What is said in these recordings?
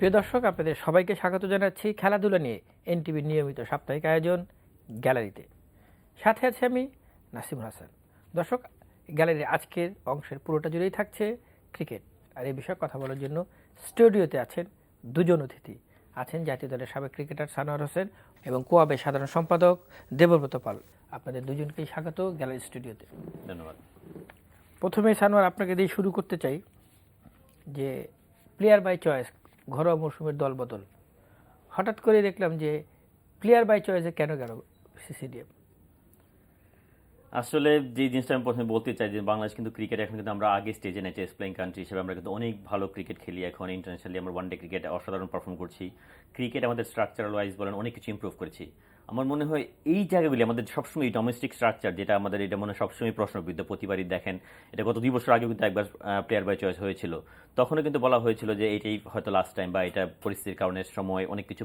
প্রিয় দর্শক, আপনাদের সবাইকে স্বাগত জানাচ্ছি খেলাধুলা নিয়ে এনটিভির নিয়মিত সাপ্তাহিক আয়োজন গ্যালারিতে। সাথে আছে আমি নাসিমুল হাসান। দর্শক, গ্যালারির আজকের অংশের পুরোটা জুড়েই থাকছে ক্রিকেট, আর এই বিষয়ে কথা বলার জন্য স্টুডিওতে আছেন দুজন অতিথি। আছেন জাতীয় দলের সাবেক ক্রিকেটার সানোয়ার হোসেন এবং কোয়াবের সাধারণ সম্পাদক দেবব্রত পাল। আপনাদের দুজনকেই স্বাগত গ্যালারি স্টুডিওতে। ধন্যবাদ। প্রথমে সানোয়ার, আপনাকে দিয়ে শুরু করতে চাই যে প্লেয়ার বাই চয়েস, ঘরোয়া মৌসুমের দলবদল, হঠাৎ করে দেখলাম যে প্লেয়ার বাই চয়েসে কেন সিসিডিএম? আসলে যে জিনিসটা আমি প্রথমে বলতে চাই যে বাংলাদেশ কিন্তু ক্রিকেট এখন কিন্তু আমরা আগে স্টেজে নেই, টেস্ট প্লেইং কান্ট্রি হিসেবে আমরা কিন্তু অনেক ভালো ক্রিকেট খেলি। এখন ইন্টারন্যাশনালি আমরা ওয়ানডে ক্রিকেট অসাধারণ পারফর্ম করছি। ক্রিকেট আমাদের স্ট্রাকচারাল ওয়াইজ বলেন অনেক কিছু ইমপ্রুভ করেছি। আমার মনে হয় এই জায়গাগুলি আমাদের সবসময় ডোমেস্টিক স্ট্রাকচার, যেটা আমাদের এটা মনে হয় সবসময় প্রশ্নবিদ্ধ। প্রতিবারই দেখেন, এটা গত 2 বছর আগে কিন্তু একবার প্লেয়ার বাই চয়েস হয়েছিল। তখনও কিন্তু বলা হয়েছিল যে এটাই হয়তো লাস্ট টাইম, বা এটা পরিস্থিতির কারণে সময় অনেক কিছু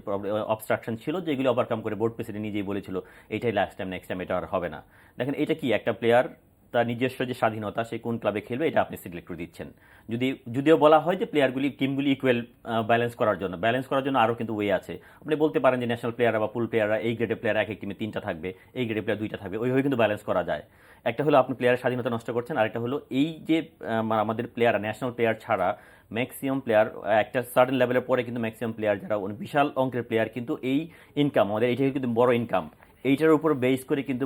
অবস্ট্রাকশন ছিল যেগুলি ওভারকাম করে বোর্ড প্রেসিডেন্ট নিজেই বলেছিল এটাই লাস্ট টাইম, নেক্সট টাইম এটা আর হবে না। দেখেন, এটা কি একটা প্লেয়ার তার নিজস্ব যে স্বাধীনতা, সে কোন ক্লাবে খেলবে এটা আপনি সিলেক্ট করে দিচ্ছেন। যদিও বলা হয় যে প্লেয়ারগুলি টিমগুলি ইকুয়াল ব্যালেন্স করার জন্য আরও কিন্তু ওয়ে আছে। আপনি বলতে পারেন যে ন্যাশনাল প্লেয়াররা বা পুল প্লেয়াররা, এই গ্রেডের প্লেয়ার এক টিমে 3টা থাকবে, এই গ্রেডের প্লেয়ার 2টা থাকবে, ওইভাবে কিন্তু ব্যালেন্স করা যায়। একটা হলো আপনি প্লেয়ারের স্বাধীনতা নষ্ট করছেন, আরেকটা হলো এই যে আমাদের প্লেয়াররা ন্যাশনাল প্লেয়ার ছাড়া ম্যাক্সিমাম প্লেয়ার একটা সার্টেন লেভেলের পরে কিন্তু ম্যাক্সিমাম প্লেয়ার যারা বিশাল অঙ্কের প্লেয়ার, কিন্তু এই ইনকাম আমাদের এইটাই কিন্তু বড় ইনকাম, এইটার উপর বেস করে কিন্তু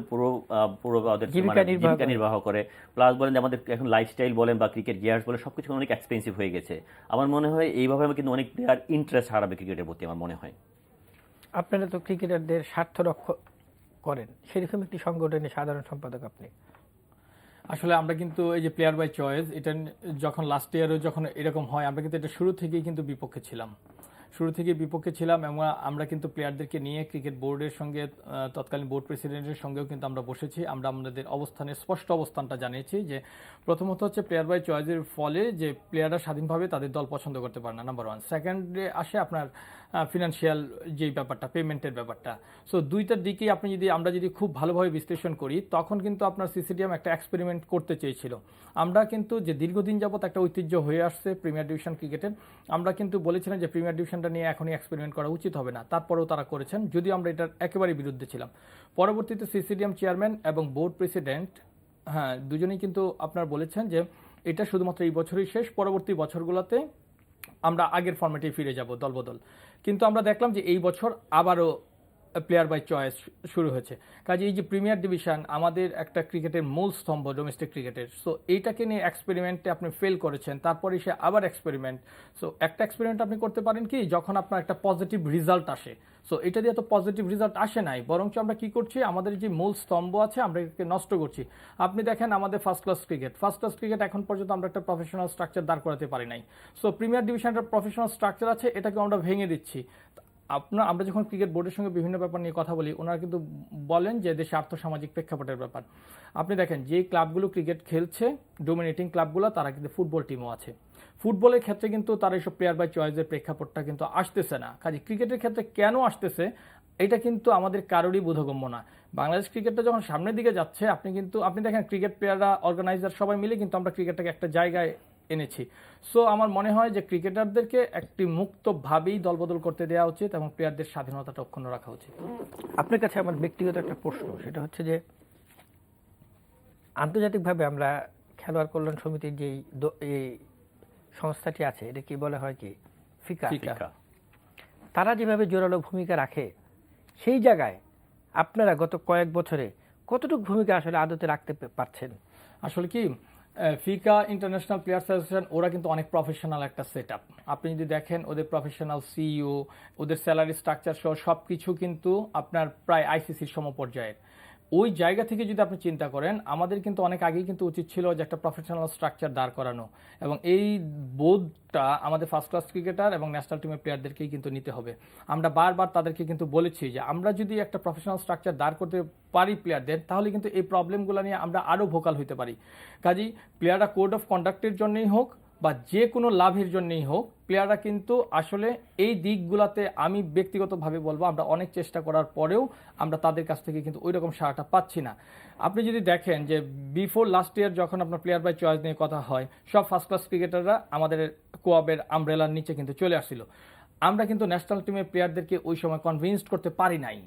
পুরো ওদের জীবিকা নির্বাহ করে। প্লাস বলেন যে আমাদের এখন লাইফস্টাইল বলেন বা ক্রিকেট গিয়ার্স বলেন সবকিছু অনেক এক্সপেন্সিভ হয়ে গেছে। আমার মনে হয় এইভাবে কিন্তু অনেক প্লেয়ার ইন্টারেস্ট হারাবে ক্রিকেটের প্রতি আমার মনে হয়। আপনারা তো ক্রিকেটারদের স্বার্থ রক্ষা করেন, সেরকম একটি সংগঠনের সাধারণ সম্পাদক আপনি। আসলে আমরা কিন্তু এই যে প্লেয়ার বাই চয়েস, এটা যখন লাস্ট ইয়ারে যখন এরকম হয়, আমরা কিন্তু এটা শুরু থেকেই কিন্তু বিপক্ষে ছিলাম এবং আমরা কিন্তু প্লেয়ারদেরকে নিয়ে ক্রিকেট বোর্ডের সঙ্গে, তৎকালীন বোর্ড প্রেসিডেন্টের সঙ্গেও কিন্তু আমরা বসেছি। আমরা আমাদের স্পষ্ট অবস্থানটা জানিয়েছি যে প্রথমত হচ্ছে প্লেয়ার বাই চয়েসের ফলে যে প্লেয়াররা স্বাধীনভাবে তাদের দল পছন্দ করতে পারে না, নাম্বার 1। সেকেন্ডে আসে আপনার ফিনান্সিয়াল যেই ব্যাপারটা, পেমেন্টের ব্যাপারটা। সো দুইটার দিকেই আমরা যদি খুব ভালোভাবে বিশ্লেষণ করি, তখন কিন্তু আপনার সিসিডিএম একটা এক্সপেরিমেন্ট করতে চেয়েছিল। আমরা কিন্তু যে দীর্ঘদিন যাবত একটা ঐতিহ্য হয়ে আসছে প্রিমিয়ার ডিভিশন ক্রিকেটের, আমরা কিন্তু বলেছিলাম যে প্রিমিয়ার ডিভিশনটা নিয়ে এখনই এক্সপেরিমেন্ট করা উচিত হবে না। তারপরেও তারা করেছেন, যদিও আমরা এটার একেবারে বিরুদ্ধে ছিলাম। পরবর্তীতে সিসিডিএম চেয়ারম্যান এবং বোর্ড প্রেসিডেন্ট, দুজনেই কিন্তু আপনার বলেছেন যে এটা শুধুমাত্র এই বছরই শেষ, পরবর্তী বছরগুলোতে আমরা আগের ফর্মেটে ফিরে যাব দলবদল। কিন্তু আমরা দেখলাম যে এই বছর আবারও প্লেয়ার বাই চয়েস শুরু হয়েছে। কাজে এই যে প্রিমিয়ার ডিভিশন আমাদের একটা ক্রিকেটের মূল স্তম্ভ ডোমেস্টিক ক্রিকেটের, সো এইটাকে নিয়ে এক্সপেরিমেন্টে আপনি ফেল করেছেন, তারপরে সে আবার এক্সপেরিমেন্ট। সো একটা এক্সপেরিমেন্ট আপনি করতে পারেন কি, যখন আপনার একটা পজিটিভ রেজাল্ট আসে। সো এটা দিয়ে তো পজিটিভ রেজাল্ট আসে নাই, বরঞ্চ আমরা কি করছি, আমাদের যে মূল স্তম্ভ আছে আমরা এটাকে নষ্ট করছি। আপনি দেখেন আমাদের ফার্স্ট ক্লাস ক্রিকেট এখন পর্যন্ত আমরা একটা প্রফেশনাল স্ট্রাকচার দাঁড় করাতে পারি নাই। সো প্রিমিয়ার ডিভিশনের প্রফেশনাল স্ট্রাকচার আছে, এটাকে আমরা ভেঙে দিচ্ছি। আমরা যখন ক্রিকেট বোর্ডের সঙ্গে বিভিন্ন ব্যাপার নিয়ে কথা বলি, ওনারা কিন্তু বলেন যে দেশে আর্থসামাজিক প্রেক্ষাপটের ব্যাপার। আপনি দেখেন যে ক্লাবগুলো ক্রিকেট খেলছে, ডোমিনেটিং ক্লাবগুলো, তারা কিন্তু ফুটবল টিমও আছে। ফুটবলের ক্ষেত্রে কিন্তু তারা এইসব প্লেয়ার বাই চয়েসের প্রেক্ষাপটটা কিন্তু আসতেছে না। কাজে ক্রিকেটের ক্ষেত্রে কেন আসতেছে, এটা কিন্তু আমাদের কারোরই বোধগম্য না। বাংলাদেশ ক্রিকেটটা যখন সামনের দিকে যাচ্ছে, আপনি দেখেন ক্রিকেট প্লেয়াররা, অর্গানাইজার সবাই মিলে কিন্তু আমরা ক্রিকেটটাকে একটা জায়গায় এনেছি। সো আমার মনে হয় যে ক্রিকেটারদেরকে একটি মুক্তভাবেই দলবদল করতে দেওয়া উচিত এবং প্লেয়ারদের স্বাধীনতাটা অক্ষুণ্ণ রাখা উচিত। আপনার কাছে আমার ব্যক্তিগত একটা প্রশ্ন, সেটা হচ্ছে যে আন্তর্জাতিকভাবে আমরা খেলোয়াড় কল্যাণ সমিতির যেই এই সংস্থাটি আছে, এটা কি বলে হয় কি, ফিকা, তারা যেভাবে জোরালো ভূমিকা রাখে, সেই জায়গায় আপনারা গত কয়েক বছরে কতটুকু ভূমিকা আসলে আদতে রাখতে পারছেন? আসলে কি, ফিকা ইন্টারন্যাশনাল প্লেয়ার্স অ্যাসোসিয়েশন, ওরা কিন্তু অনেক প্রফেশনাল একটা সেট আপ। আপনি যদি দেখেন ওদের প্রফেশনাল সিইও, ওদের স্যালারি স্ট্রাকচার সহ সব কিছু কিন্তু আপনার প্রায় আইসিসির সমপর্যায়ের। ওই জায়গা থেকে যদি আপনি চিন্তা করেন, আমাদের কিন্তু অনেক আগেই কিন্তু উচিত ছিল যে একটা প্রফেশনাল স্ট্রাকচার দাঁড় করানো, এবং এই বোধটা আমাদের ফার্স্ট ক্লাস ক্রিকেটার এবং ন্যাশনাল টিমের প্লেয়ারদেরকেই কিন্তু নিতে হবে। আমরা বারবার তাদেরকে কিন্তু বলেছি যে আমরা যদি একটা প্রফেশনাল স্ট্রাকচার দাঁড় করতে পারি প্লেয়ারদের, তাহলে কিন্তু এই প্রবলেমগুলো নিয়ে আমরা আরও ভোকাল হতে পারি। কাজেই প্লেয়াররা কোড অফ কন্ডাক্টের জন্যই হোক বা যে কোনো লাভের জন্যই হোক, প্লেয়াররা কিন্তু আসলে এই দিকগুলোতে, আমি ব্যক্তিগতভাবে বলবো, আমরা অনেক চেষ্টা করার পরেও আমরা তাদের কাছ থেকে কিন্তু ওই রকম সাড়াটা পাচ্ছি না। আপনি যদি দেখেন যে বিফোর লাস্ট ইয়ার যখন আপনার প্লেয়ার বাই চয়েস নিয়ে কথা হয়, সব ফার্স্ট ক্লাস ক্রিকেটাররা আমাদের কোয়াবের আমব্রেলার নিচে কিন্তু চলে আসছিল। আমরা কিন্তু ন্যাশনাল টিমের প্লেয়ারদেরকে ওই সময় কনভিন্সড করতে পারি নাই।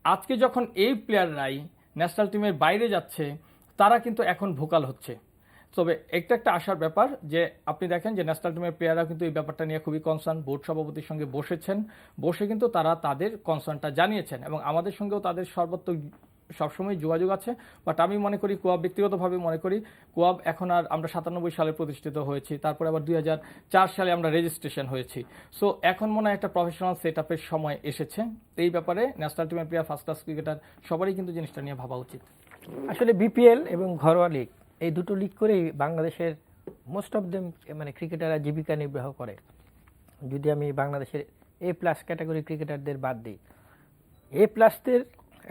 আজকে যখন এই প্লেয়াররাই ন্যাশনাল টিমের বাইরে যাচ্ছে, তারা কিন্তু এখন ভোকাল হচ্ছে। তবে একটা আশার ব্যাপার যে আপনি দেখেন যে ন্যাশনাল টিমের প্লেয়াররা কিন্তু এই ব্যাপারটা নিয়ে খুবই কনসার্ন, বোর্ড সভাপতির সঙ্গে বসে কিন্তু তারা তাদের কনসার্নটা জানিয়েছেন এবং আমাদের সঙ্গেও তাদের সবসময় যোগাযোগ আছে। বাট আমি মনে করি কোয়াব, ব্যক্তিগতভাবে মনে করি কোয়াব এখন আর, আমরা 97 সালে প্রতিষ্ঠিত হয়েছি, তারপরে আবার 2004 সালে আমরা রেজিস্ট্রেশন হয়েছি। সো এখন মনে হয় একটা প্রফেশনাল সেট আপের সময় এসেছে। এই ব্যাপারে ন্যাশনাল টিমের প্লেয়ার, ফার্স্ট ক্লাস ক্রিকেটার সবারই কিন্তু জিনিসটা নিয়ে ভাবা উচিত। আসলে বিপিএল এবং ঘরোয়া লিগ, এই দুটো লিগ করেই বাংলাদেশের মোস্ট অফ দেম মানে ক্রিকেটাররা জীবিকা নির্বাহ করে। যদি আমি বাংলাদেশের A+ ক্যাটাগরি ক্রিকেটারদের বাদ দিই, A+দের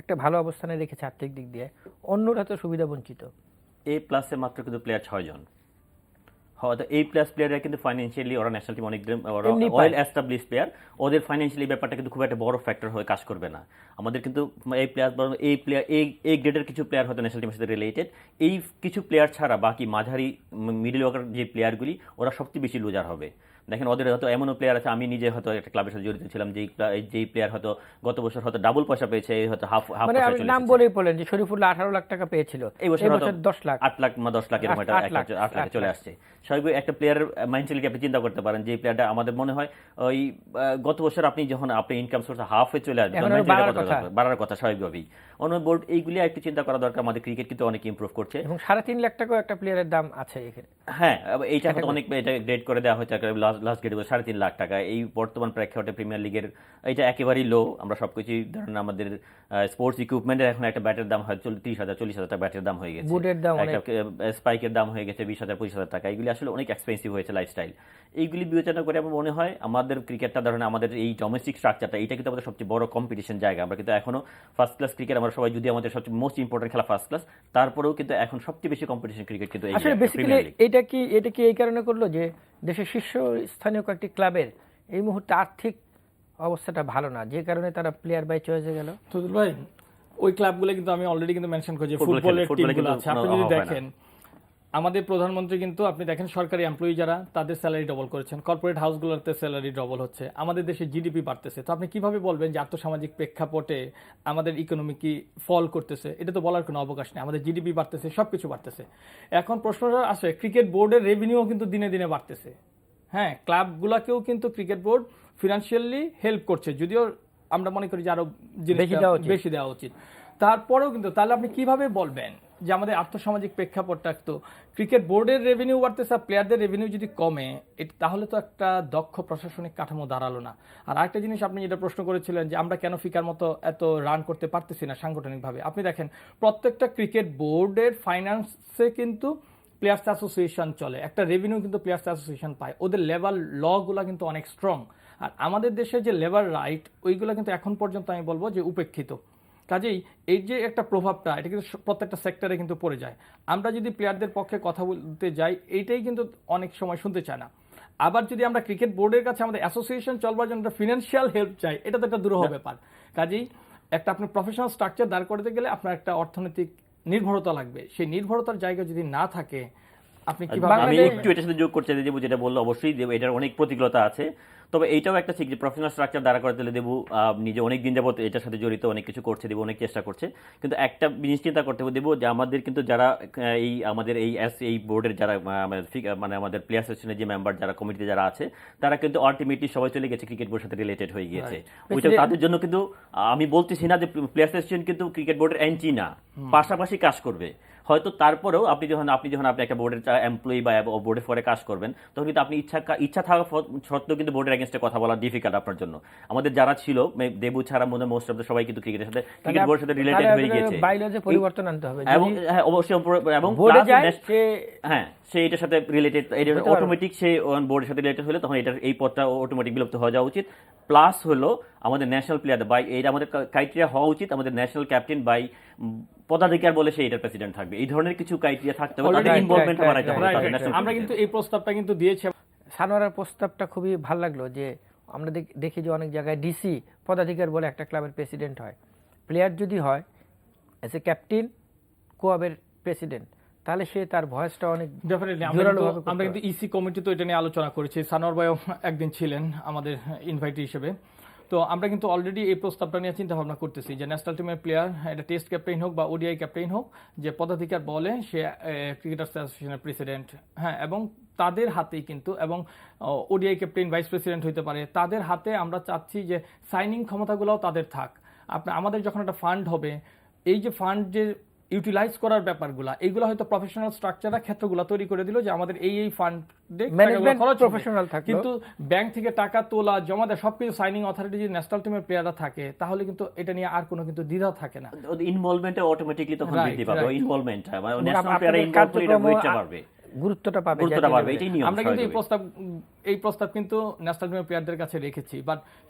একটা ভালো অবস্থানে রেখেছে আর্থিক দিক দিয়ে, অন্যরা তো সুবিধা বঞ্চিত। A+ মাত্র কিন্তু প্লেয়ার 6 জন। হয়তো A+ প্লেয়াররা কিন্তু ফাইন্যান্সিয়ালি ওরা ন্যাশনাল টিম অনেক এমনি পায়। ওয়েল এস্টাবলিশ প্লেয়ার, ওদের ফাইন্যান্সিয়ালি ব্যাপারটা কিন্তু খুব একটা বড় ফ্যাক্টর হয়ে কাজ করবে না। আমাদের কিন্তু এই প্লেয়ার, বরং এই প্লেয়ার, এই গ্রেডের কিছু প্লেয়ার হয়তো ন্যাশনাল টিমের সাথে রিলেটেড, এই কিছু প্লেয়ার ছাড়া বাকি মাঝারি মিডল ওয়ার্কার যে প্লেয়ারগুলি, ওরা সবচেয়ে বেশি লুজার হবে। দেখেন ওদের হয়তো এমনও প্লেয়ার আছে, আমি নিজে হয়তো একটা ক্লাবের সাথে জড়িত ছিলাম, যেই প্লেয়ার হয়তো গত বছর হয়তো ডাবল পয়সা পেয়েছে, হয়তো হাফ মানে পয়সা আপনি চলে নাম এসেছে। বলেই বলেন যে শরীফুল্লাহ 18 লাখ টাকা পেয়েছিল, এই বছর হয়তো 10 লাখ, 8 লাখ বা 10 লাখ এরকম একটা 8 লাখ, 8 লাখে চলে আসছে। স্বাভাবিক একটা প্লেয়ারের মেন্টালিটি আপনি চিন্তা করতে পারেন, যে প্লেয়ারটা আমাদের মনে হয় ওই গত বছর আপনি যখন আপনি ইনকাম সোর্স হাফে চলে আসবে, এখন আরো বাড়ার কথা স্বাভাবিকভাবেই। অন্য বোর্ড এইগুলি একটু চিন্তা করা দরকার। আমাদের ক্রিকেট কিন্তু অনেক ইমপ্রুভ করছে এবং 3.5 লাখ টাকাও একটা প্লেয়ারের দাম আছে এখানে। হ্যাঁ, এইটা হয়তো অনেক, এটা গ্রেড করে দেওয়া হয়েছে লাস্ট গ্রেড 3.5 লাখ টাকা। এই বর্তমান প্রেক্ষাপটে প্রিমিয়ার লিগের এটা একেবারেই লো। আমরা সবকিছুই ধরেন আমাদের স্পোর্টস ইকুইপমেন্টের এখন একটা ব্যাটের দাম হয় 30,000-40,000 টাকা ব্যাটের দাম হয়ে গেছে, বুটের দাম অনেক, স্পাইকের দাম হয়ে গেছে 20,000-25,000 টাকা। এগুলি আসলে অনেক এক্সপেন্সিভ হয়েছে লাইফস্টাইল। এইগুলি বিবেচনা করে আমার মনে হয় আমাদের ক্রিকেটটা, ধরেন আমাদের এই ডোমেস্টিক স্ট্রাকচারটা, এটা কিন্তু আমাদের সবচেয়ে বড় কম্পিটিশন জায়গা। আমরা কিন্তু এখনো ফার্স্ট ক্লাস ক্রিকেট, আমরা সবাই যদি আমাদের সবচেয়ে মোস্ট ইম্পর্টেন্ট খেলা ফার্স্ট ক্লাস, তারপরেও কিন্তু এখন সবচেয়ে বেশি কম্পিটিশন ক্রিকেট কিন্তু আসলে বেসিক্যালি এটা কি এই কারণে করলো যে দেশের শীর্ষস্থানীয় কয়েকটি ক্লাবের এই মুহূর্তে আর্থিক অবস্থাটা ভালো না, যে কারণে তারা প্লেয়ার বাই চয়েসে গেল। তুতুল ভাই, ওই ক্লাবগুলো কিন্তু আমি অলরেডি কিন্তু মেনশন করেছি, ফুটবলের টিমগুলো আছে। আপনি যদি দেখেন আমাদের প্রধানমন্ত্রী কিন্তু, আপনি দেখেন সরকারি এমপ্লয়ি যারা, তাদের স্যালারি ডবল করেছেন, কর্পোরেট হাউসগুলোতে স্যালারি ডবল হচ্ছে, আমাদের দেশে জিডিপি বাড়তেছে। তো আপনি কিভাবে বলবেন যে আর্থসামাজিক প্রেক্ষাপটে আমাদের ইকোনমি কি ফল করতেছে? এটা তো বলার কোনো অবকাশ নেই। আমাদের জিডিপি বাড়তেছে, সবকিছু বাড়তেছে। এখন প্রশ্নটা আসে, ক্রিকেট বোর্ডের রেভিনিউ কিন্তু দিনে দিনে বাড়তেছে। হ্যাঁ, ক্লাবগুলোকেও কিন্তু ক্রিকেট বোর্ড ফিনান্সিয়ালি হেল্প করছে, যদিও আমরা মনে করি যে আরো বেশি দেওয়া উচিত। তারপরেও কিন্তু তাহলে আপনি কিভাবে বলবেন যে আমাদের আর্থসামাজিক প্রেক্ষাপটটা, তো ক্রিকেট বোর্ডের রেভিনিউ বাড়তেছে আর প্লেয়ারদের রেভিনিউ যদি কমে, তাহলে তো একটা দক্ষ প্রশাসনিক কাঠামো দাঁড়ালো না। আর আরেকটা জিনিস আপনি যেটা প্রশ্ন করেছিলেন যে আমরা কেন ফিকার মতো এত রান করতে পারতেছি না সাংগঠনিকভাবে, আপনি দেখেন প্রত্যেকটা ক্রিকেট বোর্ডের ফাইন্যান্সে কিন্তু প্লেয়ার্স অ্যাসোসিয়েশন চলে, একটা রেভিনিউ কিন্তু প্লেয়ার্স অ্যাসোসিয়েশন পায়, ওদের লেবার লগুলো কিন্তু অনেক স্ট্রং। আর আমাদের দেশে যে লেবার রাইট, ওইগুলো কিন্তু এখন পর্যন্ত আমি বলবো যে উপেক্ষিত। কাজেই এই যে একটা প্রভাবটা, এটা কিন্তু প্রত্যেকটা সেক্টরে কিন্তু পড়ে যায়। আমরা যদি প্লেয়ারদের পক্ষে কথা বলতে যাই, এইটাই কিন্তু অনেক সময় শুনতে চায় না। আবার যদি আমরা ক্রিকেট বোর্ডের কাছে আমাদের অ্যাসোসিয়েশন চলবার জন্য ফিনান্সিয়াল হেল্প চাই, এটা তো একটা দুরূহ ব্যাপার। কাজেই একটা আপনি প্রফেশনাল স্ট্রাকচার দাঁড় করতে গেলে আপনার একটা অর্থনৈতিক নির্ভরতা লাগবে। সেই নির্ভরতার জায়গা যদি না থাকে, আপনি কিভাবে? আমি একটু এটার সাথে যোগ করতে দেবো, যেটা বললো অবশ্যই দেবো, এটার অনেক প্রতিকূলতা আছে। তবে এইটাও একটা ঠিক যে প্রফেশনাল স্ট্রাকচার দ্বারা করতে দেবো, নিজে অনেক দিন যাবত এটার সাথে জড়িত, অনেক কিছু করছে দেবো, অনেক চেষ্টা করছে। কিন্তু একটা জিনিস চিন্তা করতে দেবো যে আমাদের কিন্তু যারা আমাদের এই বোর্ডের যারা মানে আমাদের প্লেয়ার অ্যাসোসিয়েশনের যে মেম্বার, যারা কমিটিতে যারা আছে, তারা কিন্তু আলটিমেটলি সবাই চলে গেছে ক্রিকেট বোর্ডের সাথে রিলেটেড হয়ে গিয়েছে। ওইটা তাদের জন্য কিন্তু আমি বলতেছি না যে প্লেয়ার অ্যাসোসিয়েশন কিন্তু ক্রিকেট বোর্ডের অ্যান্টি না, পাশাপাশি কাজ করবে। হয়তো তারপরেও আপনি যখন আপনি একটা বোর্ডের এমপ্লয়ি বা বোর্ডের ফরে কাজ করবেন, তখন কিন্তু আপনি ইচ্ছা থাকা সত্ত্বেও কিন্তু বোর্ডের এগেনস্টে কথা বলা ডিফিকাল্ট আপনার জন্য। আমাদের যারা ছিল, দেবু ছাড়া মনে মোস্ট অফ দ্য সবাই কিন্তু ক্রিকেটের সাথে, ক্রিকেট বোর্ডের সাথে রিলেটেড হয়ে গিয়েছে। বাইলজে পরিবর্তন আনতে হবে, এবং হ্যাঁ অবশ্যই, এবং হ্যাঁ সে এটার সাথে রিলেটেড, এটা অটোমেটিক সে বোর্ডের সাথে রিলেটেড হলে তখন এটার এই পদটা অটোমেটিক বিলুপ্ত হয়ে যাওয়া উচিত। প্লাস হলো আমাদের ন্যাশনাল প্লেয়ার বাই, এটা আমাদের ক্রাইটেরিয়া হওয়া উচিত, আমাদের ন্যাশনাল ক্যাপ্টেন বাই পদাধিকার বলে সে এটার প্রেসিডেন্ট থাকবে। এই ধরনের কিছু ক্রাইটেরিয়া থাকতে হবে, তাদের ইনভলভমেন্ট বাড়াইতে হবে। আমরা কিন্তু এই প্রস্তাবটা কিন্তু দিয়েছি। সানোয়ারের প্রস্তাবটা খুবই ভালো লাগলো যে আমরা দেখি যে অনেক জায়গায় ডিসি পদাধিকার বলে একটা ক্লাবের প্রেসিডেন্ট হয়। প্লেয়ার যদি হয় এজ এ ক্যাপ্টেন, কোয়াবের প্রেসিডেন্ট, তাহলে সে তার ভয়েসটা অনেক ডেফিনেটলি জোরালোভাবে করতে আমরা কিন্তু ইসি কমিটি তো এটা নিয়ে আলোচনা করেছি, সানোয়ার ভাইও একদিন ছিলেন আমাদের ইনভাইটি হিসেবে। তো আমরা কিন্তু অলরেডি এই প্রস্তাবটা নিয়ে চিন্তা ভাবনা করতেছি যে ন্যাশনাল টিমের প্লেয়ার, এটা টেস্ট ক্যাপ্টেন হোক বা ওডিআই ক্যাপ্টেন হোক, যে পদাধিকার বলে সে ক্রিকেটার্স অ্যাসোসিয়েশনের প্রেসিডেন্ট, হ্যাঁ, এবং তাদের হাতেই কিন্তু, এবং ওডিআই ক্যাপ্টেন ভাইস প্রেসিডেন্ট হতে পারে, তাদের হাতে আমরা চাচ্ছি যে সাইনিং ক্ষমতাগুলোও তাদের থাক। আমাদের যখন একটা ফান্ড হবে, এই যে ফান্ড যে ইউটিলাইজ করার ব্যাপারগুলো, এইগুলো হয়তো প্রফেশনাল স্ট্রাকচারের ক্ষেত্রগুলো তৈরি করে দিল যে আমাদের এই ফান্ডে ম্যানেজমেন্ট খরচ প্রফেশনাল থাকলো। কিন্তু ব্যাংক থেকে টাকা তোলা, জমা দেওয়া, সবকিছু সাইনিং অথরিটি যদি ন্যাশনাল টিমের প্লেয়াররা থাকে, তাহলে কিন্তু এটা নিয়ে আর কোনো কিন্তু দ্বিধা থাকে না। ইনভলভমেন্টটা অটোমেটিকলি তখন Right, বৃদ্ধি পাবে, right. ইনভলভমেন্টটা মানে এবং ন্যাশনাল আপনাদের প্লেয়ার ইনভলভ করে এটা কার্যক্রম ওয়েটটা বাড়বে, গুরুত্বটা পাবে, গুরুত্বটা জাতীয় বাড়বে, level-এ। এটাই নিয়ম। আমরা কিন্তু স্বাভাবিকভাবে। এই প্রস্তাব কিন্তু ন্যাশনাল টিমের প্লেয়ারদের কাছে রেখেছি, বাট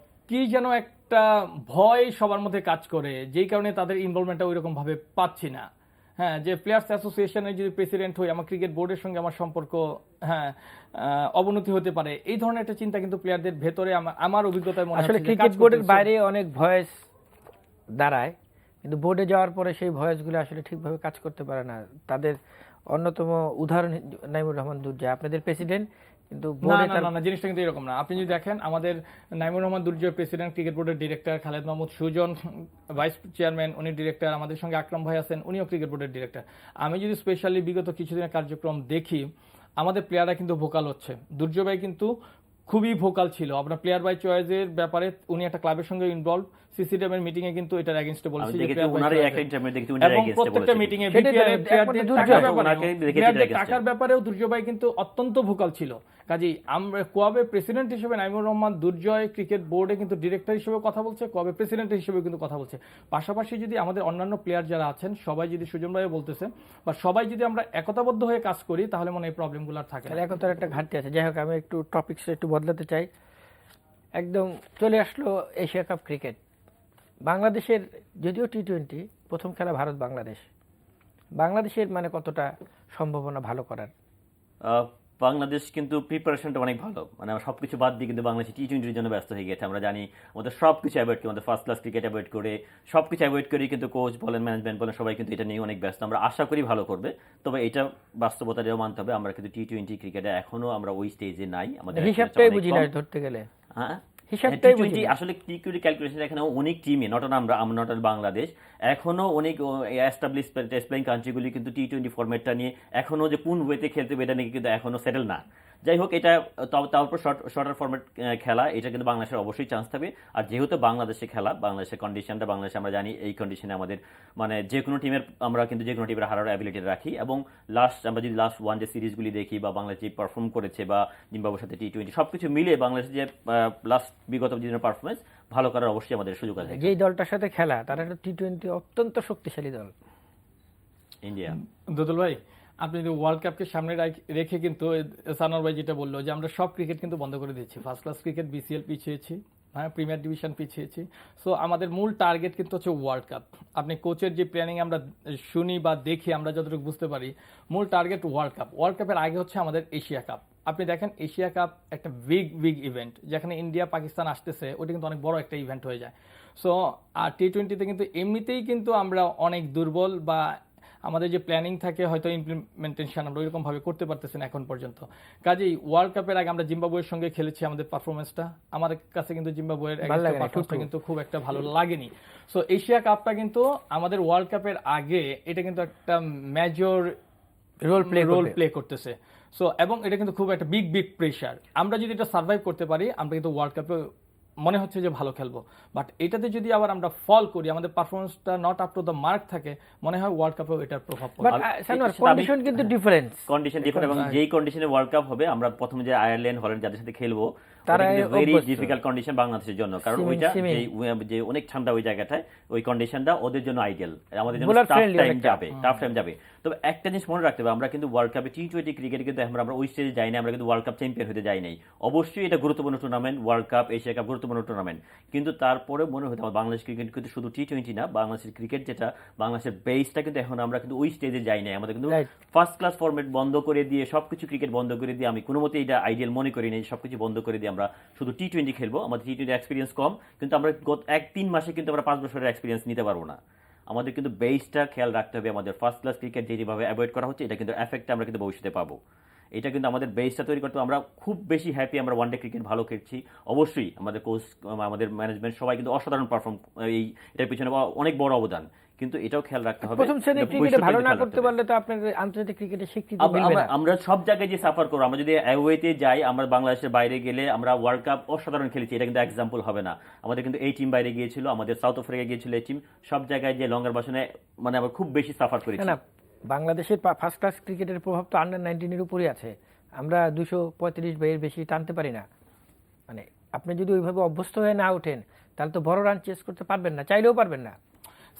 কি যেন একটা ভয় সবার মধ্যে কাজ করে, যেই কারণে তাদের ইনভলভমেন্টটা ওই রকম ভাবে পাচ্ছি না। হ্যাঁ, যে প্লেয়ার্স অ্যাসোসিয়েশনের যদি প্রেসিডেন্ট হই, আমার ক্রিকেট বোর্ডের সঙ্গে আমার সম্পর্ক, হ্যাঁ, অবনতি হতে পারে, এই ধরনের একটা চিন্তা কিন্তু প্লেয়ারদের ভেতরে আমার অভিজ্ঞতায় মনে আসলে হচ্ছে যে ক্রিকেট কাজ বোর্ডের করতেছে। বাইরে অনেক ভয়েস দাঁড়ায়, কিন্তু বোর্ডে যাওয়ার পরে সেই ভয়েসগুলো আসলে ঠিকভাবে কাজ করতে পারে না। তাদের অন্যতম উদাহরণ নাইমুর রহমান দুর্জয়, আপনাদের প্রেসিডেন্ট, কিন্তু না বোর্ডে না না না, জিনিসটা কিন্তু এরকম না। আপনি যদি দেখেন, আমাদের নাইমুর রহমান দুর্জয় প্রেসিডেন্ট, ক্রিকেট বোর্ডের director Khaled Mahmud Sujon vice chairman, উনি ডিরেক্টর, আমাদের সঙ্গে আকরাম ভাই আছেন, উনিও ক্রিকেট বোর্ডের ডিরেক্টর। আমি যদি স্পেশালি বিগত কিছুদিনের কার্যক্রম দেখি, আমাদের প্লেয়াররা কিন্তু ভোকাল হচ্ছে। দুর্জয় ভাই কিন্তু খুবই ভোকাল ছিল। আপনার প্লেয়ার বাই চয়েসের ব্যাপারে উনি একটা ক্লাবের সঙ্গে ইনভলভ, সিসিডিএম এর মিটিং এ কিন্তু এটার এগেইনস্টে বলছি আমি যে দেখেছি player by ওনারই choice একটা এর। ইন্টারভিউ দেখি উনি এবং এগেইনস্টে প্রত্যেকটা বলেছেন। মিটিং এ সেটাই তো, প্লেয়ারদের একমাত্র টাকার দুর্জয়। ব্যাপারে, ওনাকে দেখেছি প্লেয়ারদের against-এ। টাকার ব্যাপারেও দুর্জয় ভাই কিন্তু অত্যন্ত ভোকাল ছিল। কাজেই আমরা কোয়াবে প্রেসিডেন্ট হিসেবে নাইমুর রহমান দুর্জয় ক্রিকেট বোর্ডে কিন্তু ডিরেক্টর হিসেবে কথা বলছে, কোয়াবে প্রেসিডেন্ট হিসেবে কিন্তু কথা বলছে। পাশাপাশি যদি আমাদের অন্যান্য প্লেয়ার যারা আছেন সবাই যদি, সুজন ভাইও বলতেছে, বা সবাই যদি আমরা একতাবদ্ধ হয়ে কাজ করি, তাহলে মনে হয় এই প্রবলেমগুলো আর থাকে না। তাহলে এখন তার একটা ঘাটতি আছে। যাই হোক, আমি একটু টপিকসটা একটু বদলাতে চাই। একদম চলে আসলো এশিয়া কাপ ক্রিকেট। বাংলাদেশের যদিও টি-20 প্রথম খেলা ভারত বাংলাদেশ, বাংলাদেশের মানে কতটা সম্ভাবনা ভালো করার? বাংলাদেশ কিন্তু প্রিপারেশনটা অনেক ভালো, মানে আমরা সবকিছু বাদ দিয়ে কিন্তু বাংলাদেশ টি-20 জন্য ব্যস্ত হয়ে গেছে। আমরা জানি আমাদের সবকিছু অ্যাভয়েড করে, আমাদের ফার্স্ট ক্লাস ক্রিকেট অ্যাভয়েড করে, সবকিছু অ্যাভয়েড করে কিন্তু কোচ বলেন, ম্যানেজমেন্ট বলেন, সবাই কিন্তু এটা নিয়ে অনেক ব্যস্ত। আমরা আশা করি ভালো করবে, তবে এটা বাস্তবতাটাও মানতে হবে, আমরা কিন্তু টি-20 ক্রিকেটে এখনো আমরা ওই স্টেজে নাই। আমাদের হিসাবটাই বুঝি না ধরতে গেলে। হ্যাঁ, হিসাবটাই বুঝি টি-20 না। আসলে টি-20 ক্যালকুলেশন এখানে অনেক টিমে, নট অন বাংলাদেশ, এখনো অনেক এস্টাবলিশ টেস্ট প্লেইং কান্ট্রিগুলি কিন্তু টি-20 ফরম্যাটটা নিয়ে এখনো যে কোন ওয়েতে খেলতে হবে এটা নিয়ে কিন্তু এখনো সেটেল না। যাই হোক, এটা তারপর শর্টার ফরম্যাট খেলা, এটা কিন্তু বাংলাদেশের অবশ্যই চান্স থাকবে। আর যেহেতু বাংলাদেশে খেলা, বাংলাদেশের কন্ডিশনটা, বাংলাদেশে আমরা জানি এই কন্ডিশনে আমাদের মানে যে কোনো টিমের, আমরা কিন্তু যে কোনো টিমের হারার অ্যাবিলিটি রাখি। এবং আমরা যদি লাস্ট ওয়ান ডে সিরিজগুলি দেখি, বা বাংলাদেশ যে পারফর্ম করেছে, বা জিম্বাবুয়ের সাথে টি-20 সবকিছু মিলিয়ে বাংলাদেশের যে লাস্ট বিগত দিনের পারফরমেন্স ভালো করার অবশ্যই আমাদের সুযোগ আছে। যেই দলটার সাথে খেলা, তারা একটা টি-20 অত্যন্ত শক্তিশালী দল, ইন্ডিয়া। দুদুল ভাই, আপনি যদি ওয়ার্ল্ড কাপকে সামনে রেখে কিন্তু সানোয়ার ভাই যেটা বললো যে আমরা সব ক্রিকেট কিন্তু বন্ধ করে দিচ্ছি, ফার্স্ট ক্লাস ক্রিকেট, বিসিএল পিছিয়েছি, হ্যাঁ, প্রিমিয়ার ডিভিশন পিছিয়েছি। সো আমাদের মূল টার্গেট কিন্তু হচ্ছে ওয়ার্ল্ড কাপ। আপনি কোচের যে প্ল্যানিং আমরা শুনি বা দেখি, আমরা যতটুকু বুঝতে পারি, মূল টার্গেট ওয়ার্ল্ড কাপ। ওয়ার্ল্ড কাপের আগে হচ্ছে আমাদের এশিয়া কাপ। আপনি দেখেন এশিয়া কাপ একটা বিগ ইভেন্ট, যেখানে ইন্ডিয়া পাকিস্তান আসতেছে, ওটা কিন্তু অনেক বড় একটা ইভেন্ট হয়ে যায়। সো আর টি-20তে কিন্তু এমনিতেই কিন্তু আমরা অনেক দুর্বল, বা আমাদের যে প্ল্যানিং থাকে হয়তো ইমপ্লিমেন্টেশন আমরা ওইরকম ভাবে করতে পারতেছি না এখন পর্যন্ত। কাজেই ওয়ার্ল্ড কাপের আগে আমরা জিম্বাবুয়ের সঙ্গে খেলেছি, আমাদের পারফরমেন্সটা আমার কাছে কিন্তু জিম্বাবুয়ের পারফরমেন্সটা কিন্তু খুব একটা ভালো লাগেনি। সো এশিয়া কাপটা কিন্তু আমাদের ওয়ার্ল্ড কাপের আগে এটা কিন্তু একটা মেজর রোল প্লে করতেছে। সো এবং এটা কিন্তু খুব একটা বিগ প্রেশার। আমরা যদি এটা সার্ভাইভ করতে পারি, আমরা কিন্তু ওয়ার্ল্ড কাপে মনে হচ্ছে যে ভালো খেলবো। বাট এটাতে যদি আবার আমরা ফল করি, আমাদের পারফরমেন্সটা not up to the mark থাকে, মনে হয় ওয়ার্ল্ড কাপেও এটার প্রভাব পড়বে। কন্ডিশন কিন্তু ডিফারেন্স, কন্ডিশন ডিফারেন্ট, এবং যেই কন্ডিশনে ওয়ার্ল্ড কাপ হবে, আমরা প্রথমে যে আয়ারল্যান্ড, হল্যান্ড যাদের সাথে খেলবো, তারা ভেরি ডিফিকাল্ট কন্ডিশন বাংলাদেশের জন্য, কারণ ওইটা যে অনেক ঠান্ডা ওই জায়গাটায়, ওই কন্ডিশনটা ওদের জন্য আইডিয়াল, আমাদের জন্য টাফ টাইম যাবে। তবে একটা জিনিস মনে রাখতে হবে, আমরা কিন্তু ওয়ার্ল্ড কাপে টি-20 ক্রিকেটে কিন্তু আমরা ওই স্টেজে যাই না, আমরা কিন্তু ওয়ার্ল্ড কাপ চ্যাম্পিয়ন হতে যাই নাই। অবশ্যই এটা গুরুত্বপূর্ণ tournament, world cup, Asia cup গুরুত্বপূর্ণ টুর্নামেন্ট, কিন্তু তারপরে মনে হতো আমার বাংলাদেশ ক্রিকেট কিন্তু শুধু টি-20 না, বাংলাদেশের ক্রিকেট যেটা, বাংলাদেশের বেসটা কিন্তু এখন আমরা কিন্তু ওই স্টেজে যাই নাই। আমাদের কিন্তু ফার্স্ট ক্লাস ফরম্যাট বন্ধ করে দিয়ে, সবকিছু ক্রিকেট বন্ধ করে দিয়ে, আমি কোনো মতে এটা আইডিয়াল মনে করি নাই, সবকিছু বন্ধ করে দিয়ে আমরা শুধু টি-20 খেলবো। আমাদের টি-20 এক্সপিরিয়েন্স কম, কিন্তু আমরা গত 1-3 মাসে কিন্তু আমরা 5 বছরের এক্সপিরিয়েন্স নিতে পারবো না। আমাদের কিন্তু বেসটা খেয়াল রাখতে হবে। আমাদের ফার্স্ট ক্লাস ক্রিকেট যেভাবে অ্যাভয়েড করা হচ্ছে, এটা কিন্তু এফেক্টটা আমরা কিন্তু ভবিষ্যতে পাবো। এটা কিন্তু আমাদের বেসটা তৈরি করতে আমরা খুব বেশি হ্যাপি, আমরা ওয়ানডে ক্রিকেট ভালো খেলছি। অবশ্যই আমাদের কোচ, আমাদের ম্যানেজমেন্ট সবাই কিন্তু অসাধারণ পারফর্ম, এটার পিছনে অনেক বড় অবদান, কিন্তু এটাও খেয়াল রাখতে হবে প্রথম শ্রেণীর ক্রিকেটে ভালো না করতে পারলে তো আপনার আন্তর্জাতিক ক্রিকেটে স্বীকৃতি মিলবে না। আমরা সব জায়গায় যে সাফার করবো, আমরা যদি অ্যাওয়েতে যাই, আমরা বাংলাদেশের বাইরে গেলে আমরা ওয়ার্ল্ড কাপ অসাধারণ খেলেছি, এটা কিন্তু এক্সাম্পল হবে না। আমাদের কিন্তু এই টিম বাইরে গিয়েছিল, আমাদের সাউথ আফ্রিকা গিয়েছিল এই টিম, সব জায়গায় যে লঙ্গার বাসনে মানে আমরা খুব বেশি সাফার করেছি। না, বাংলাদেশের ফার্স্ট ক্লাস ক্রিকেটের প্রভাব তো আন্ডার-19 উপরই আছে। আমরা 235 বাইয়ের বেশি টানতে পারি না। মানে আপনি যদি ওইভাবে অভ্যস্ত হয়ে না ওঠেন তাহলে তো বড় রান চেস করতে পারবেন না, চাইলেও পারবেন না।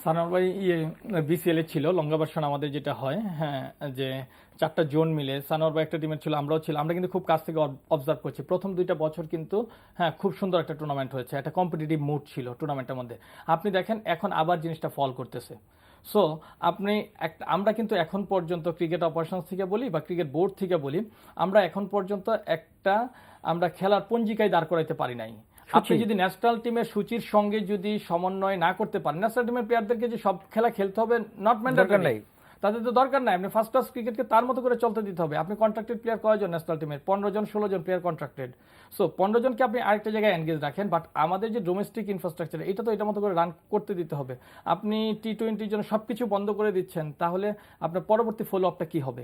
সানোয়ার ভাই বিসিএল এ ছিল লঙ্গা ভার্সন আমাদের যেটা হয়, হ্যাঁ, যে 4টা জোন মিলে সানোয়ার ভাই একটা টিমের ছিল, আমরাও ছিল। আমরা কিন্তু খুব কাছ থেকে অবজার্ভ করছি প্রথম 2টা বছর, কিন্তু হ্যাঁ খুব সুন্দর একটা টুর্নামেন্ট হয়েছে, একটা কম্পিটিটিভ মুড ছিল টুর্নামেন্টের মধ্যে। আপনি দেখেন এখন আবার জিনিসটা ফল করতেছে। সো আমরা কিন্তু এখন পর্যন্ত ক্রিকেট অপারেশনস থেকে বলি বা ক্রিকেট বোর্ড থেকে বলি, আমরা এখন পর্যন্ত আমরা খেলার পঞ্জিকায় দাঁড় করাইতে পারি নাই। আপনি যদি ন্যাশনাল টিমের সূচির সঙ্গে যদি সমন্বয় না করতে পারেন, ন্যাশনাল টিমের প্লেয়ারদেরকে যে সব খেলা খেলতে হবে নট ম্যান্ডেটরি, তাদের তো দরকার নাই। আপনি ফার্স্ট ক্লাস ক্রিকেটকে তার মতো করে চলতে দিতে হবে। আপনি কন্ট্রাক্টেড প্লেয়ার কয়জন ন্যাশনাল টিমের? 15 জন 16 জন প্লেয়ার কন্ট্রাক্টেড। সো 15 জনকে আপনি আরেকটা জায়গায় এনগেজ রাখেন, বাট আমাদের যে ডোমেস্টিক ইনফ্রাস্ট্রাকচার, এটা তো এটার মতো করে রান করতে দিতে হবে। আপনি টি-20 জন্য সবকিছু বন্ধ করে দিচ্ছেন, তাহলে আপনার পরবর্তী ফলো আপটা কি হবে?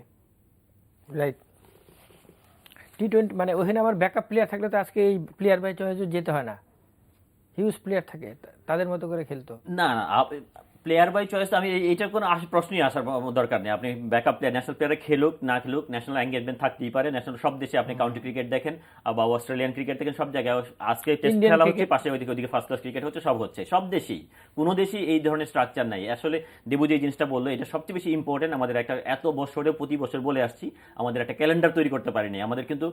রাইট। টি-20 মানে ওখানে আমার ব্যাকআপ প্লেয়ার থাকলে তো আজকে এই প্লেয়ার বাই চয়েসে যেতে হয় না। হিউজ প্লেয়ার থাকে, তাদের মতো করে খেলতো। না না, প্লেয়ার বাই চয়েস আমি এইটার কোনো প্রশ্নই আসার দরকার নেই। আপনি ব্যাকআপ প্লেয়ার ন্যাশনাল প্লেয়ারে খেলুক না খেলুক, ন্যাশনাল এঙ্গেজমেন্ট থাকতেই পারে। ন্যাশনাল সব দেশে আপনি কাউন্টি ক্রিকেট দেখেন বা অস্ট্রেলিয়ান ক্রিকেট দেখেন, সব জায়গায় আজকে টেস্ট খেলা হচ্ছে, পাশে ওইদিকে ফার্স্ট ক্লাস ক্রিকেট হচ্ছে, সব হচ্ছে সব দেশেই। কোনো দেশেই এই ধরনের স্ট্রাকচার নাই। আসলে দেবু যে জিনিসটা বললো, এটা সবচেয়ে বেশি ইম্পর্টেন্ট। আমাদের একটা এত বছরে প্রতি বছর বলে আসছি, আমাদের একটা ক্যালেন্ডার তৈরি করতে পারিনি। আমাদের কিন্তু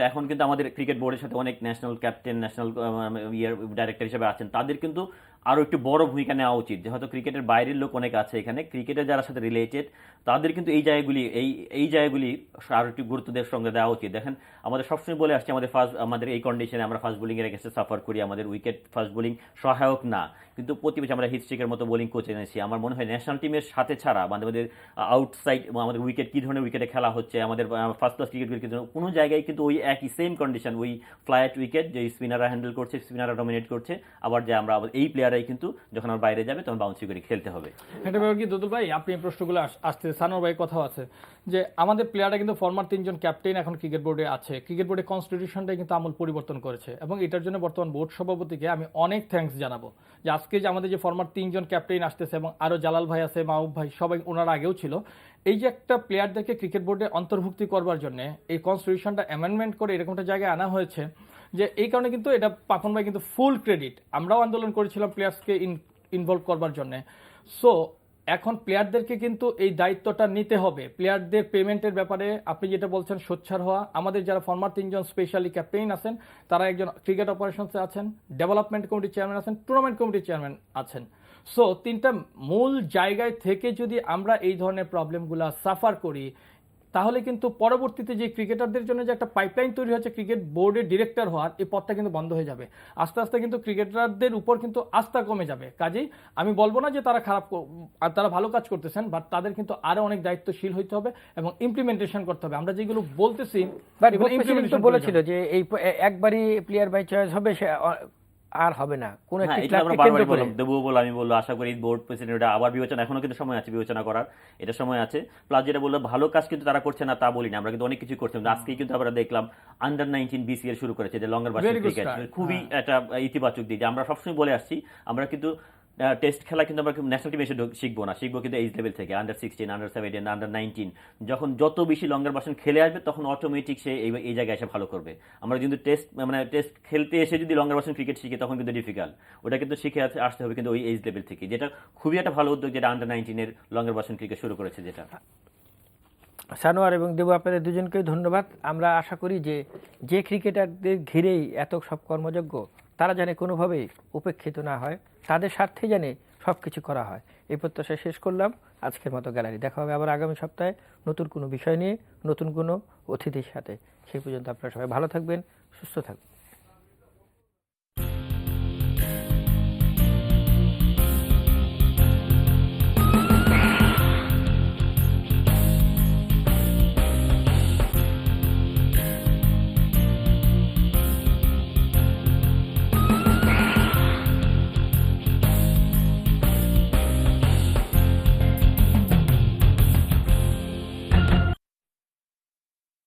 এখন কিন্তু আমাদের ক্রিকেট বোর্ডের সাথে অনেক ন্যাশনাল ক্যাপ্টেন, ন্যাশনাল ডাইরেক্টর হিসেবে আছেন, তাদের কিন্তু আরো একটু বড় ভূমিকা নেওয়া উচিত। যেহেতু ক্রিকেটের বাইরের লোক অনেক আছে এখানে, ক্রিকেটের যারা সাথে রিলেটেড, তাদের কিন্তু এই জায়গাগুলি আরো একটু গুরুত্ব দেওয়ার সঙ্গে দেওয়া উচিত। দেখেন, আমাদের সবসময় বলে আসছি, আমাদের এই কন্ডিশনে আমরা ফাস্ট বোলিং এর এগেইনস্টে সাফার করি, আমাদের উইকেট ফাস্ট বোলিং সহায়ক না, কিন্তু প্রতি বছর আমরা হিটস্ট্রিকের মতো বোলিং কোচ এনেছি। আমার মনে হয় ন্যাশনাল টিমের সাথে ছাড়া আমাদের আউটসাইড আমাদের উইকেট কি ধরনের উইকেটে খেলা হচ্ছে, আমাদের ফার্স্ট ক্লাস ক্রিকেট কোনো জায়গায় কিন্তু ওই একই সেম কন্ডিশন, ওই ফ্ল্যাট উইকেট, যে স্পিনাররা হ্যান্ডেল করছে, স্পিনাররা ডমিনেট করছে, আবার যে আমরা এই প্লেয়াররাই কিন্তু যখন আমরা বাইরে যাবে তখন বাউন্সি করে খেলতে হবে। এটা ব্যাপার কি দুদুল ভাই, আপনি এই প্রশ্নগুলো আসতে সানোর ভাই কথাও আছে যে আমাদের প্লেয়াররা কিন্তু ফরমার 3 জন ক্যাপ্টেন এখন ক্রিকেট বোর্ডে আছে। ক্রিকেট বোর্ডের কনস্টিটিউশনটাই কিন্তু আমূল পরিবর্তন করেছে, এবং এটার জন্য বর্তমান বোর্ড সভাপতিকে আমি অনেক থ্যাঙ্কস জানাবো যে আজকে যে আমাদের যে ফরমার 3 জন ক্যাপ্টেন আসতেছে, এবং আরো জালাল ভাই আছে, মাহবুব ভাই, সবাই ওনারা আগেও ছিল, এই যে একটা প্লেয়ারদেরকে ক্রিকেট বোর্ডে অন্তর্ভুক্তি করবার জন্য এই কনস্টিটিউশনটা অ্যামেন্ডমেন্ট করে এরকমটা জায়গায় আনা হয়েছে, যে এই কারণে কিন্তু এটা পাপন ভাই কিন্তু ফুল ক্রেডিট। আমরাও আন্দোলন করেছিলাম প্লেয়ার্সকে ইনভলভ করবার জন্য। সো এখন প্লেয়ারদেরকে কিন্তু এই দায়িত্বটা নিতে হবে। প্লেয়ারদের পেমেন্টের ব্যাপারে আপনি যেটা বলছেন সোচ্চার হওয়া। আমাদের যারা ফরমার 3 জন স্পেশালি ক্যাপ্টেন আছেন, তারা একজন ক্রিকেট অপারেশনসে আছেন, ডেভেলপমেন্ট কমিটির চেয়ারম্যান আছেন, টুর্নামেন্ট কমিটির চেয়ারম্যান আছেন। সো 3টা মূল জায়গায় থেকে যদি আমরা এই ধরনের প্রবলেমগুলো সাফার করি, তাহলে কিন্তু পরবর্তীতে যে ক্রিকেটারদের জন্য যে একটা পাইপলাইন তৈরি হচ্ছে ক্রিকেট বোর্ডের ডিরেক্টর হওয়ার, এই পথটা কিন্তু বন্ধ হয়ে যাবে। আস্তে আস্তে কিন্তু ক্রিকেটারদের উপর কিন্তু আস্থা কমে যাবে। কাজেই আমি বলবো না যে তারা তারা ভালো কাজ করতেছেন, বাট তাদের কিন্তু আরো অনেক দায়িত্বশীল হইতে হবে এবং ইমপ্লিমেন্টেশন করতে হবে। আমরা যেগুলো বলতেছি, বলেছিল যে এই একবারই প্লেয়ার বাই চয়েস হবে, সে আর হবে না কোন একটা এটা আমরা বারবার বললাম, দেবো বলে আমি বলবো, আশা করি বোর্ড প্রেসিডেন্ট এটা আবার বিবেচনা, এখনো কিন্তু সময় আছে বিবেচনা করার, এটা সময় আছে। প্লাস যেটা বললো ভালো কাজ কিন্তু তারা করছে না তা বলি না, আমরা কিন্তু অনেক কিছু করছি। আজকেই কিন্তু আমরা দেখলাম আন্ডার-19 বিসিএল শুরু করেছে, যে লঙ্গার বাসন ক্রিকেট, খুবই একটা ইতিবাচক দিক। আমরা সবসময় বলে আসছি, আমরা কিন্তু টেস্ট খেলা কিন্তু আমরা ন্যাশনাল টিমে এসে শিখবো কিন্তু এইজ লেভেল থেকে, আন্ডার-16, আন্ডার-17, আন্ডার-19, যখন যত বেশি লঙ্গার বাসন খেলে আসবে তখন অটোমেটিক সে এই জায়গায় এসে ভালো করবে। আমরা কিন্তু টেস্ট খেলতে এসে যদি লঙ্গার বাসন ক্রিকেট শিখি তখন কিন্তু ডিফিকাল্ট, ওটা কিন্তু শিখে আসতে হবে কিন্তু ওই এইজ লেভেল থেকে, যেটা খুবই একটা ভালো উদ্যোগ, যেটা আন্ডার-19 এর লঙ্গার বাসন ক্রিকেট শুরু করেছে। যেটা সানোয়ার এবং দেবু, আপনাদের দুজনকেই ধন্যবাদ। আমরা আশা করি যে ক্রিকেটারদের ঘিরেই এত সব কর্মযজ্ঞ, তারা যেন কোনোভাবেই উপেক্ষিত না হয়, তাদের স্বার্থে যেন সব কিছু করা হয়, এই প্রত্যাশা শেষ করলাম। আজকের মতো গ্যালারি, দেখা হবে আবার আগামী সপ্তাহে নতুন কোনো বিষয় নিয়ে, নতুন কোনো অতিথির সাথে। সেই পর্যন্ত আপনারা সবাই ভালো থাকবেন, সুস্থ থাকবেন।